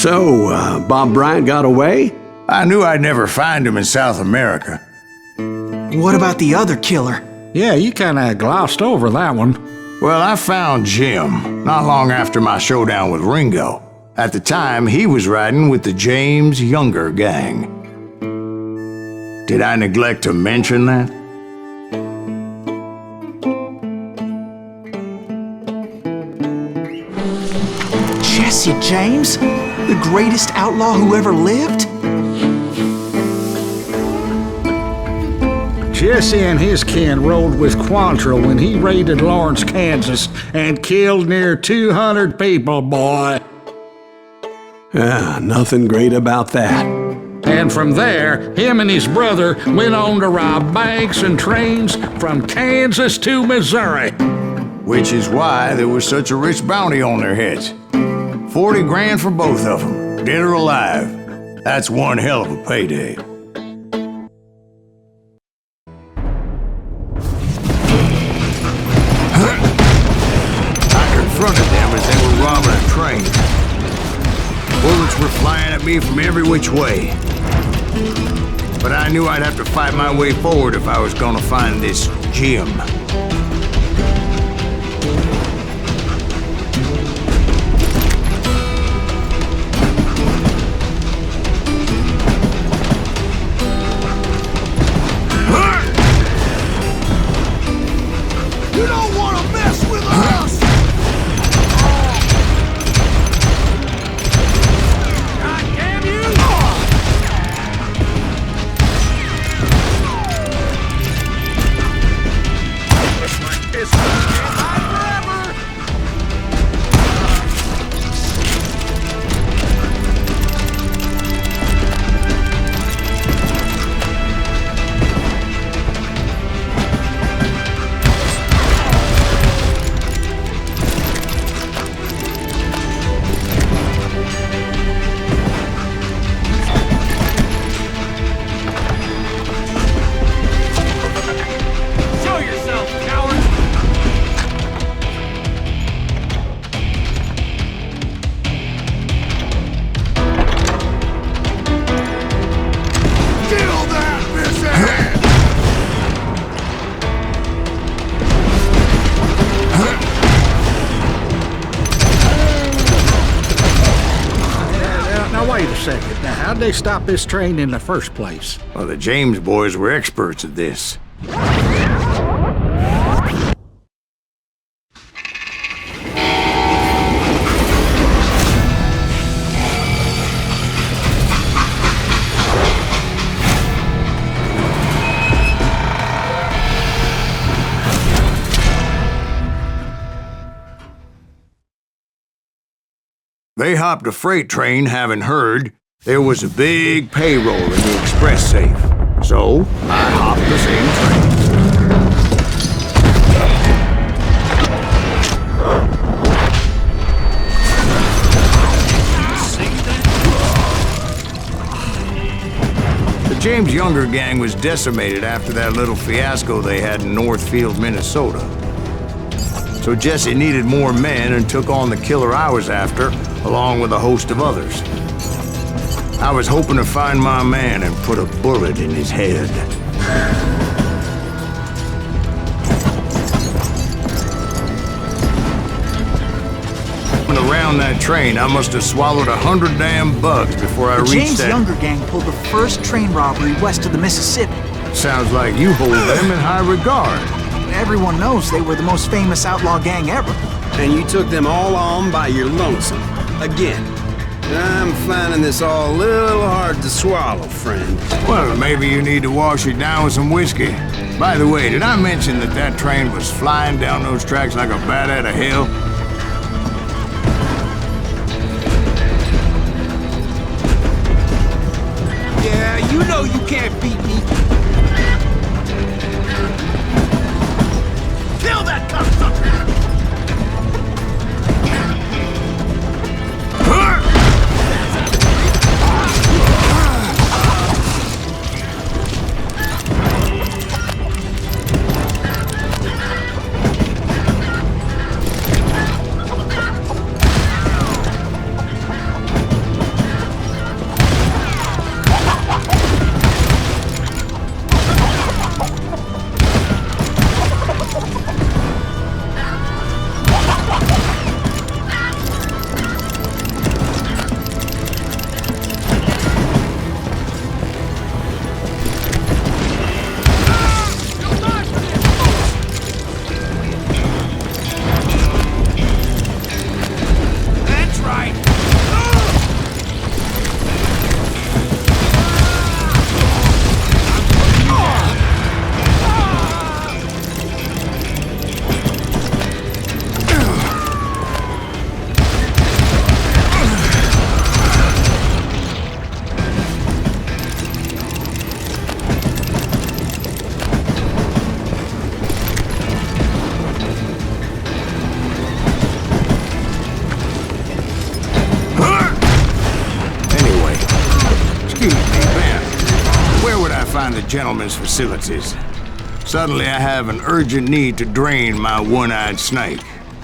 So, Bob Bryant got away? I knew I'd never find him in South America. What about the other killer? Yeah, you kinda glossed over that one. Well, I found Jim not long after my showdown with Ringo. At the time, he was riding with the James Younger gang. Did I neglect to mention that? Jesse James? The greatest outlaw who ever lived? Jesse and his kin rode with Quantrill when he raided Lawrence, Kansas, and killed near 200 people, boy. Nothing great about that. And from there, him and his brother went on to rob banks and trains from Kansas to Missouri. Which is why there was such a rich bounty on their heads. 40 grand for both of them, dead or alive. That's one hell of a payday. I confronted them as they were robbing a train. Bullets were flying at me from every which way. But I knew I'd have to fight my way forward if I was gonna find this Jim. You don't want to mess with us! God damn you! Looks like this one can't hide forever! Show yourself, coward! Kill that missile! Now wait a second. Now, how'd they stop this train in the first place? Well, the James boys were experts at this. They hopped a freight train having heard there was a big payroll in the express safe. So, I hopped the same train. The James Younger gang was decimated after that little fiasco they had in Northfield, Minnesota. So Jesse needed more men and took on the killer I was after, along with a host of others. I was hoping to find my man and put a bullet in his head. When around that train, I must have swallowed 100 damn bugs before I reached James that. Younger gang pulled the first train robbery west of the Mississippi. Sounds like you hold them in high regard. Everyone knows they were the most famous outlaw gang ever. And you took them all on by your lonesome. Again. I'm finding this all a little hard to swallow, friend. Well, maybe you need to wash it down with some whiskey. By the way, did I mention that that train was flying down those tracks like a bat out of hell? Yeah, you know you can't beat me. Kill that cocksucker! gentlemen's facilities. Suddenly I have an urgent need to drain my one-eyed snake.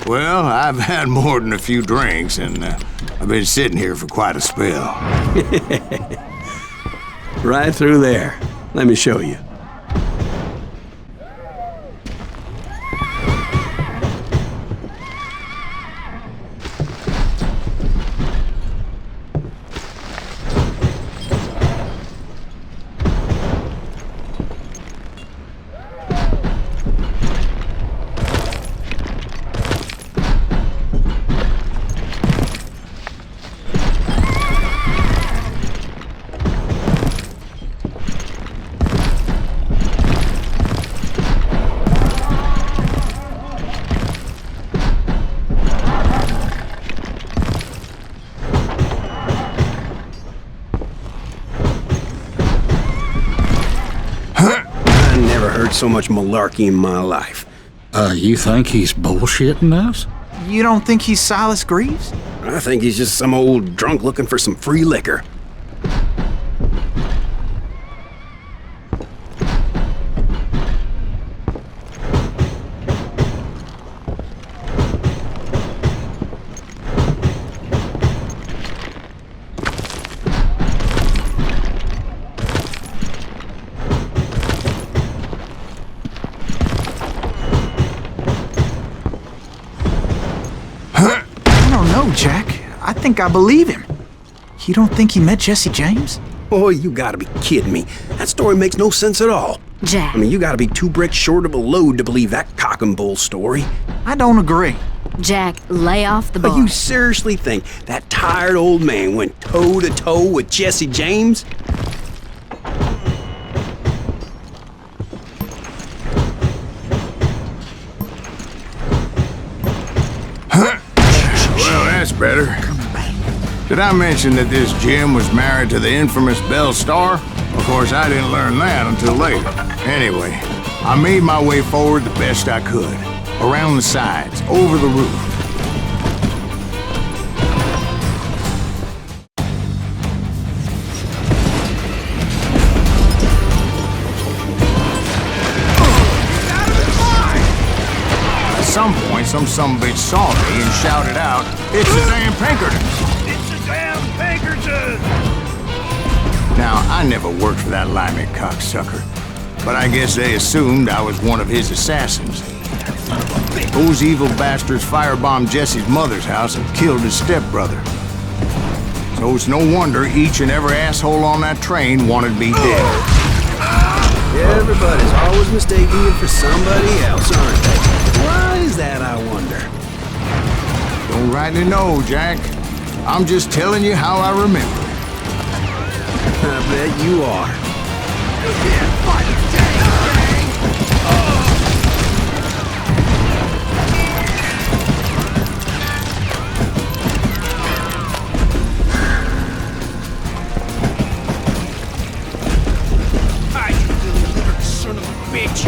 Well, I've had more than a few drinks, and I've been sitting here for quite a spell. Right through there. Let me show you. So much malarkey in my life. You think he's bullshitting us? You don't think he's Silas Greaves? I think he's just some old drunk looking for some free liquor. Jack, I think I believe him. You don't think he met Jesse James? Oh, you gotta be kidding me. That story makes no sense at all. Jack. I mean, you gotta be 2 bricks short of a load to believe that cock and bull story. I don't agree. Jack, lay off the bar. You seriously think that tired old man went toe-to-toe with Jesse James? That's better. Did I mention that this Jim was married to the infamous Belle Starr? Of course, I didn't learn that until later. Anyway, I made my way forward the best I could. Around the sides, over the roof. At some point, some sumbitch saw me and shouted out, "It's the damn Pinkertons!" It's a damn Pinkerton! Now, I never worked for that limey cocksucker, but I guess they assumed I was one of his assassins. Those evil bastards firebombed Jesse's mother's house and killed his stepbrother. So it's no wonder each and every asshole on that train wanted me dead. Everybody's always mistaking you for somebody else, aren't they? Why is that, I wonder? Don't rightly know, Jack. I'm just telling you how I remember. I bet you are. You can't fight a gang! Ah, you little littered son of a bitch!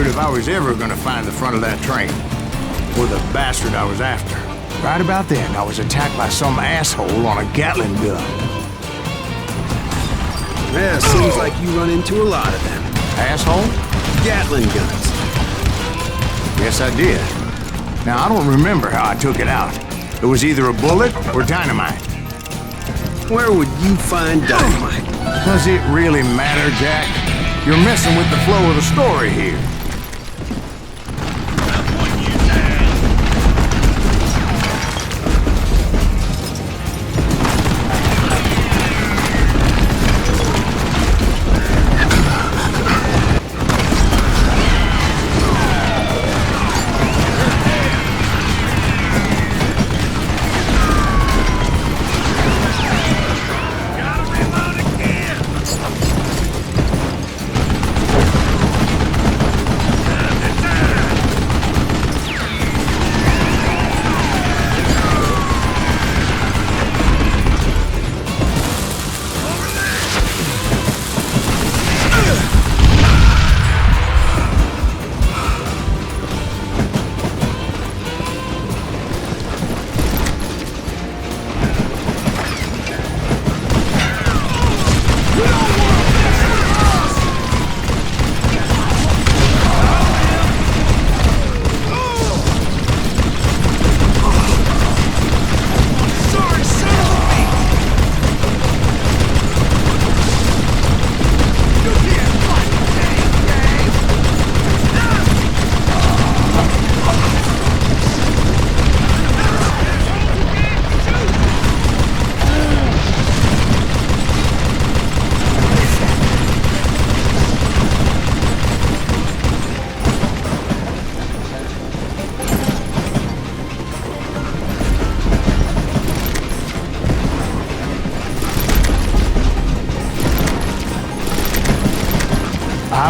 If I was ever gonna find the front of that train, or the bastard I was after. Right about then, I was attacked by some asshole on a Gatling gun. Yeah, seems like you run into a lot of them. Asshole? Gatling guns. Yes, I did. Now, I don't remember how I took it out. It was either a bullet or dynamite. Where would you find dynamite? Does it really matter, Jack? You're messing with the flow of the story here.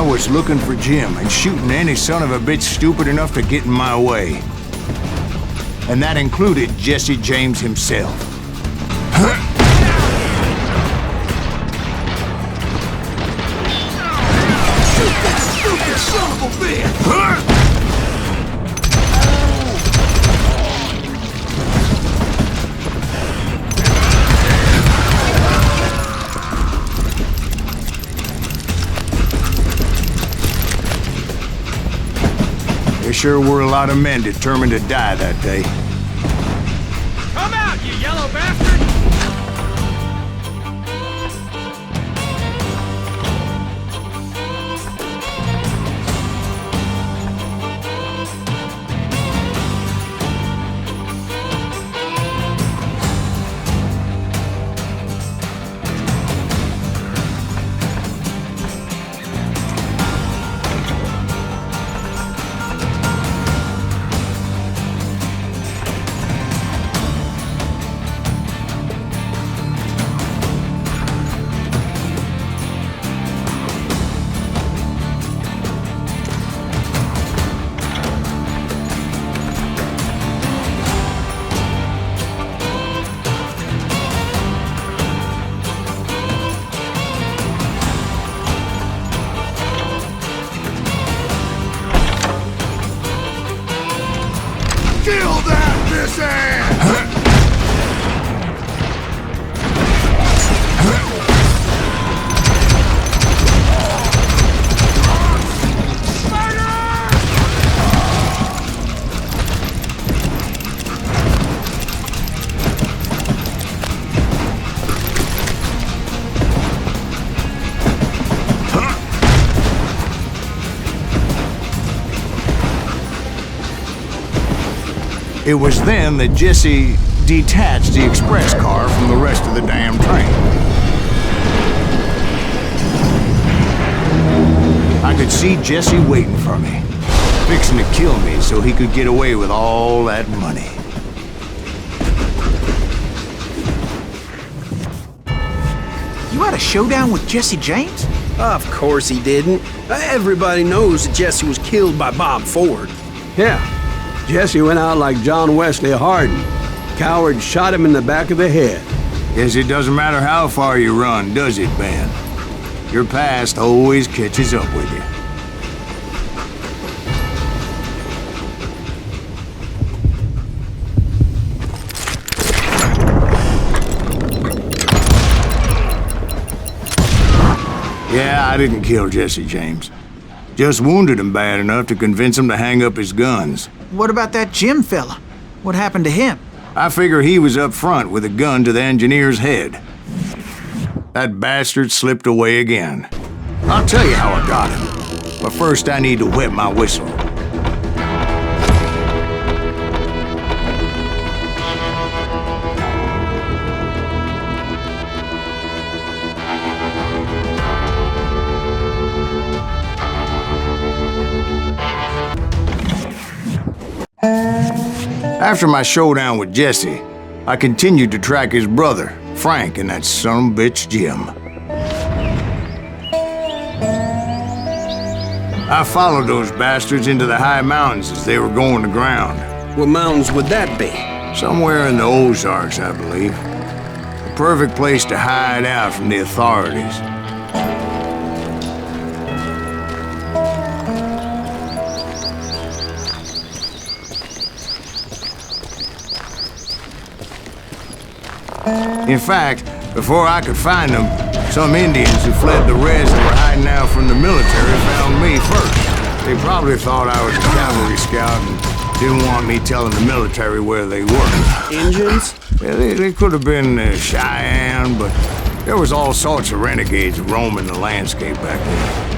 was looking for Jim and shooting any son of a bitch stupid enough to get in my way. And that included Jesse James himself. Shoot that stupid son of a bitch! There sure were a lot of men determined to die that day. Come out, you yellow bastard! Kill that missing! It was then that Jesse detached the express car from the rest of the damn train. I could see Jesse waiting for me, fixing to kill me so he could get away with all that money. You had a showdown with Jesse James? Of course he didn't. Everybody knows that Jesse was killed by Bob Ford. Yeah. Jesse went out like John Wesley Hardin. Coward shot him in the back of the head. Guess it doesn't matter how far you run, does it, Ben? Your past always catches up with you. Yeah, I didn't kill Jesse James. Just wounded him bad enough to convince him to hang up his guns. What about that Jim fella? What happened to him? I figure he was up front with a gun to the engineer's head. That bastard slipped away again. I'll tell you how I got him. But first I need to wet my whistle. After my showdown with Jesse, I continued to track his brother, Frank, and that sumbitch Jim. I followed those bastards into the high mountains as they were going to ground. What mountains would that be? Somewhere in the Ozarks, I believe. The perfect place to hide out from the authorities. In fact, before I could find them, some Indians who fled the res and were hiding out from the military found me first. They probably thought I was a cavalry scout and didn't want me telling the military where they were. Indians? Yeah, they could have been Cheyenne, but there was all sorts of renegades roaming the landscape back then.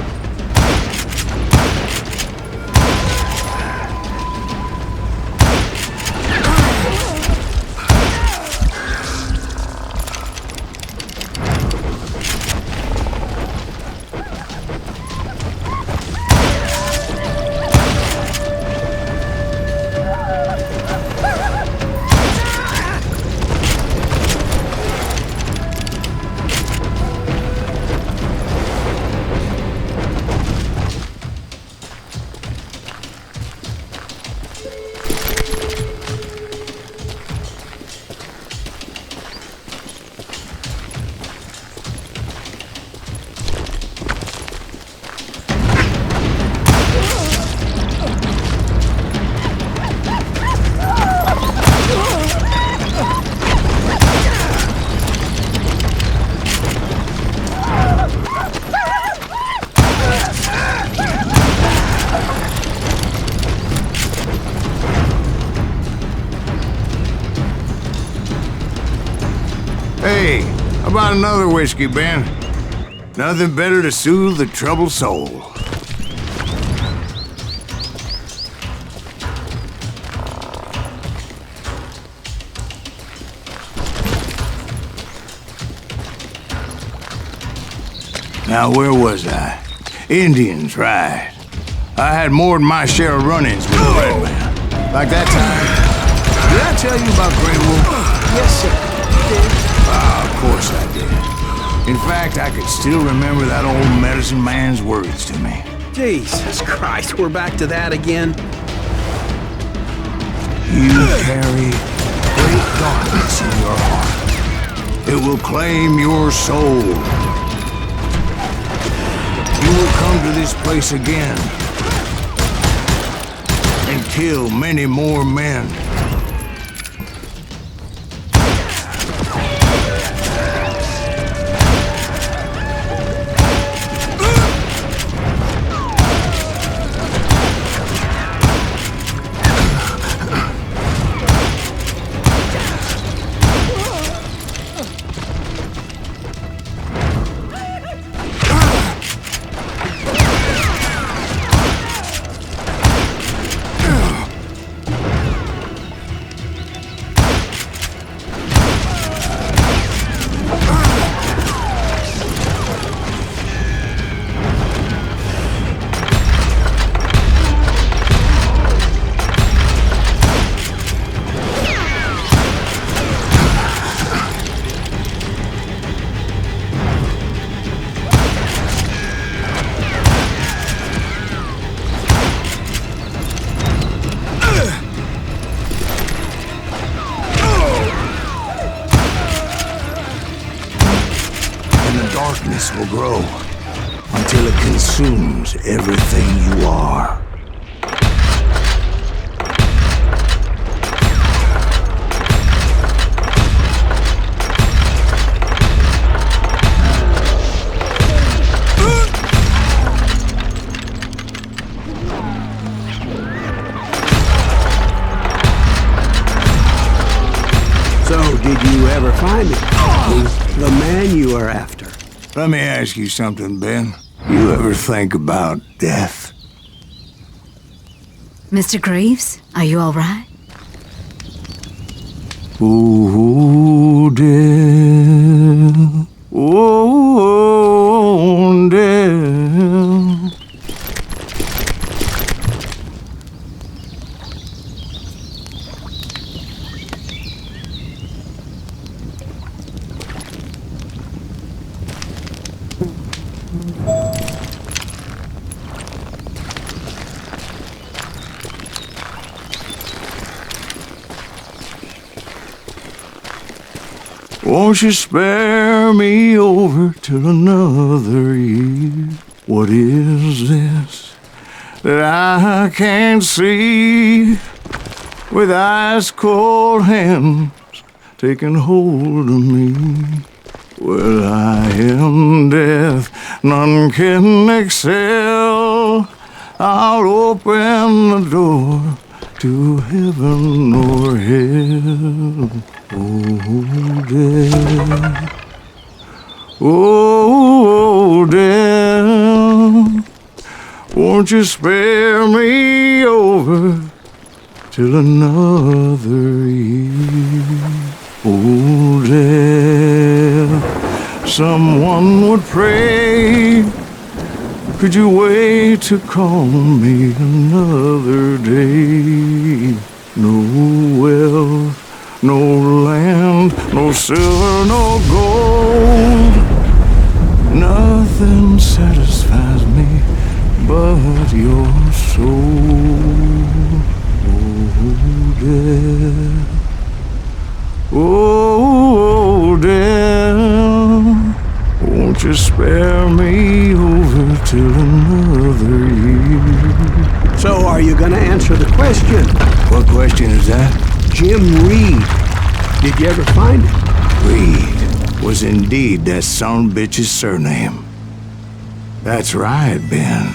Hey, how about another whiskey, Ben? Nothing better to soothe the troubled soul. Now, where was I? Indians, right. I had more than my share of run-ins with the red man. Like that time. Did I tell you about Grey Wolf? Yes, sir. Ah, of course I did. In fact, I could still remember that old medicine man's words to me. Jesus Christ, we're back to that again. You carry great darkness in your heart. It will claim your soul. You will come to this place again and kill many more men. Will grow until it consumes everything you are. So, did you ever find it? Who's the man you are after? Let me ask you something, Ben. You ever think about death? Mr. Greaves, are you all right? Ooh, death. Ooh, death. Won't you spare me over till another year? What is this that I can't see? With ice cold hands taking hold of me. Well, I am death, none can excel. I'll open the door to heaven or hell. Oh, death. Oh, death. Won't you spare me over till another year? Oh, death. Someone would pray. Could you wait to call me another day? No wealth, no land, no silver, no gold. Nothing satisfies me but your soul. Oh, death. Oh, death. Won't you spare me over till another year? So, are you gonna answer the question? What question is that? Jim Reed. Did you ever find him? Reed was indeed that son of a bitch's surname. That's right, Ben.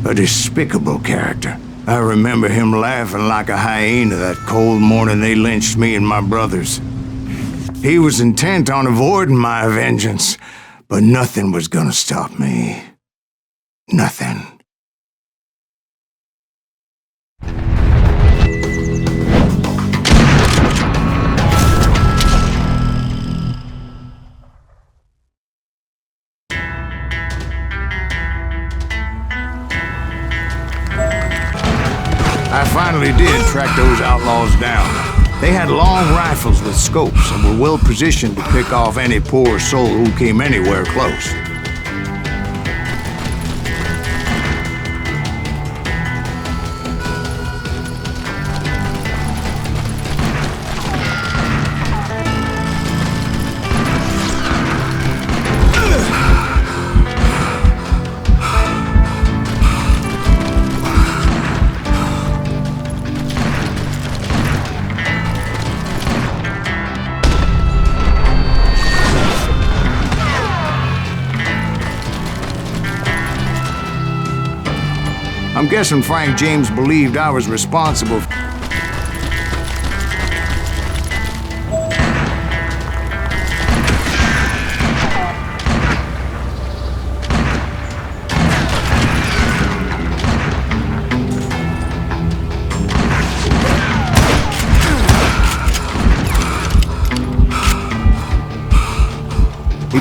A despicable character. I remember him laughing like a hyena that cold morning they lynched me and my brothers. He was intent on avoiding my vengeance, but nothing was gonna stop me. Nothing. I finally did track those outlaws down. They had long rifles with scopes and were well positioned to pick off any poor soul who came anywhere close. I'm guessing Frank James believed I was responsible. He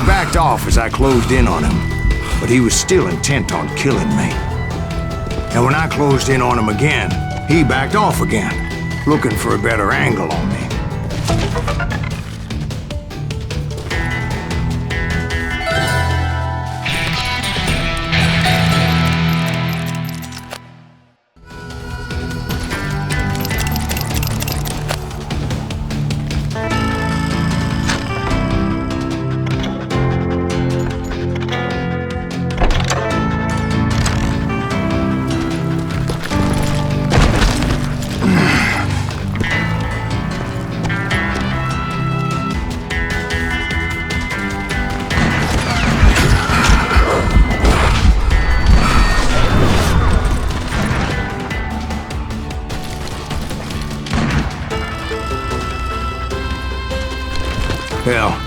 backed off as I closed in on him, but he was still intent on killing me. And when I closed in on him again, he backed off again, looking for a better angle on me. Hell,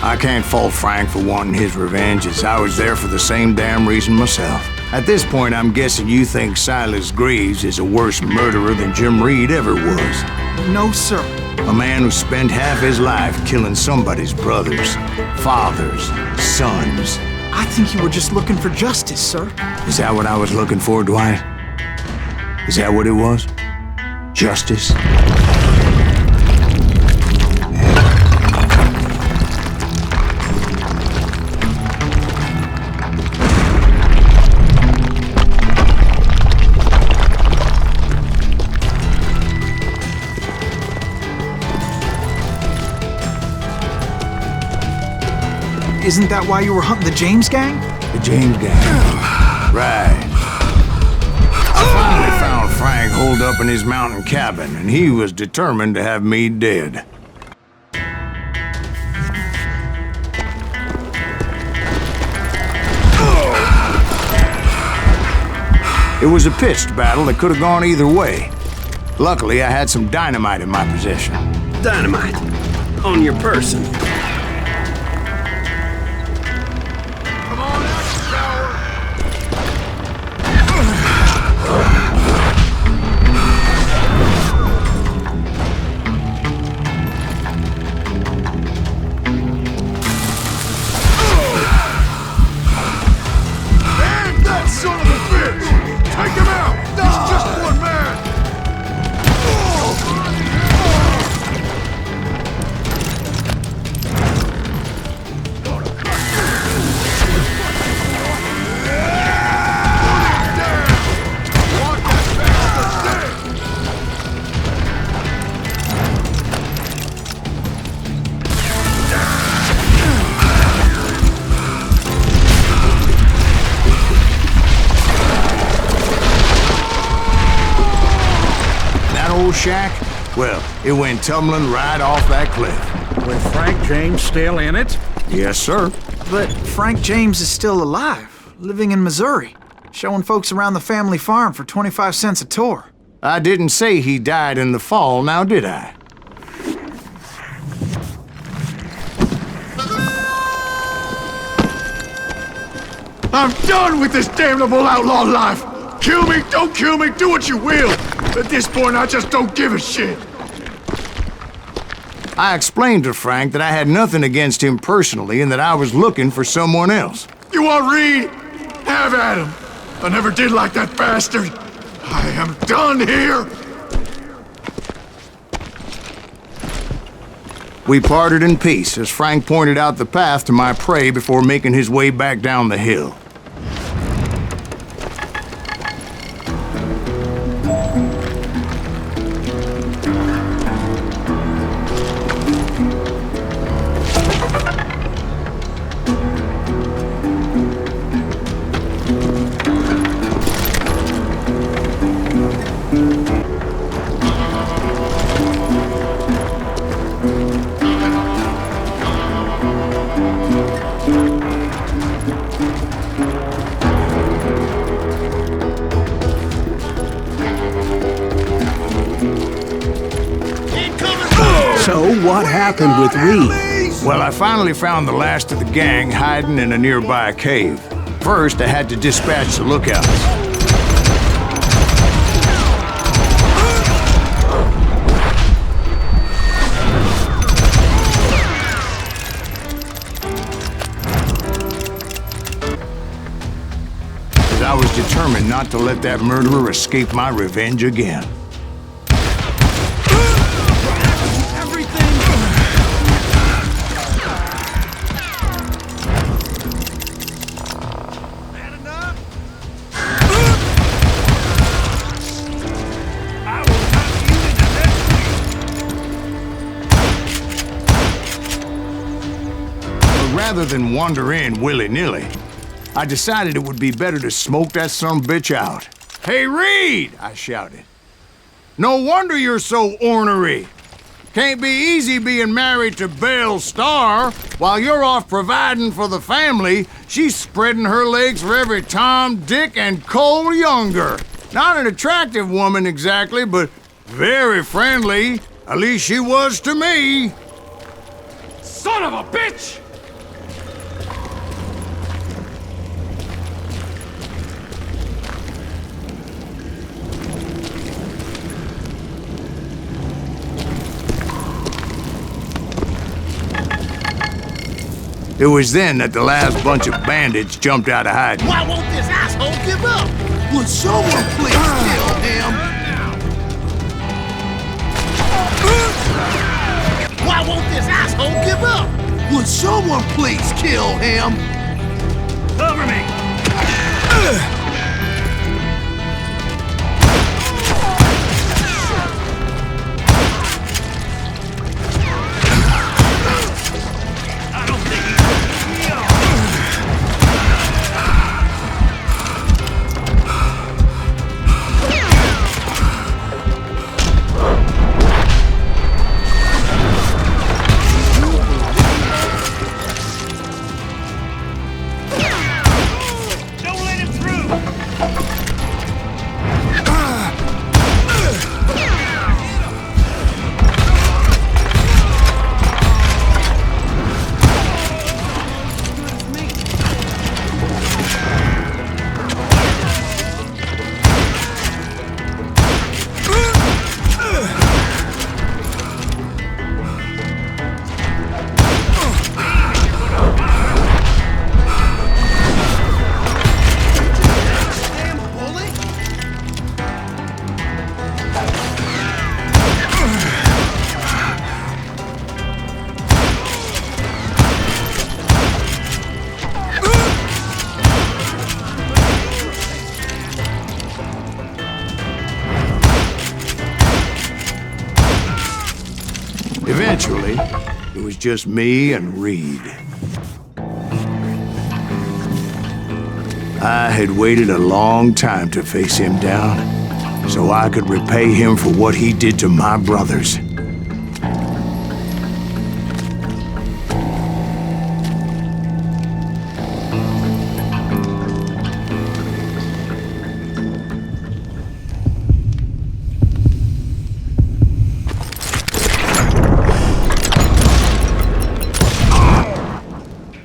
I can't fault Frank for wanting his revenge, as I was there for the same damn reason myself. At this point, I'm guessing you think Silas Greaves is a worse murderer than Jim Reed ever was. No, sir. A man who spent half his life killing somebody's brothers, fathers, sons. I think you were just looking for justice, sir. Is that what I was looking for, Dwight? Is that what it was? Justice? Isn't that why you were hunting the James Gang? The James Gang. Right. I finally found Frank holed up in his mountain cabin, and he was determined to have me dead. It was a pitched battle that could have gone either way. Luckily, I had some dynamite in my possession. Dynamite? On your person? Shack? Well, it went tumbling right off that cliff. With Frank James still in it? Yes, sir. But Frank James is still alive, living in Missouri, showing folks around the family farm for 25 cents a tour. I didn't say he died in the fall, now did I? I'm done with this damnable outlaw life! Kill me, don't kill me, do what you will! At this point, I just don't give a shit! I explained to Frank that I had nothing against him personally and that I was looking for someone else. You want Reed? Have at him! I never did like that bastard! I am done here! We parted in peace as Frank pointed out the path to my prey before making his way back down the hill. So what happened with Reed? Well, I finally found the last of the gang hiding in a nearby cave. First, I had to dispatch the lookouts. But I was determined not to let that murderer escape my revenge again. Rather than wander in willy-nilly, I decided it would be better to smoke that sumbitch out. "Hey, Reed!" I shouted. "No wonder you're so ornery. Can't be easy being married to Belle Starr. While you're off providing for the family, she's spreading her legs for every Tom, Dick, and Cole Younger. Not an attractive woman exactly, but very friendly. At least she was to me." Son of a bitch! It was then that the last bunch of bandits jumped out of hiding. Why won't this asshole give up? Would someone please kill him? Why won't this asshole give up? Would someone please kill him? Cover me! Eventually, it was just me and Reed. I had waited a long time to face him down, so I could repay him for what he did to my brothers.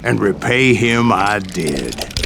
And repay him I did.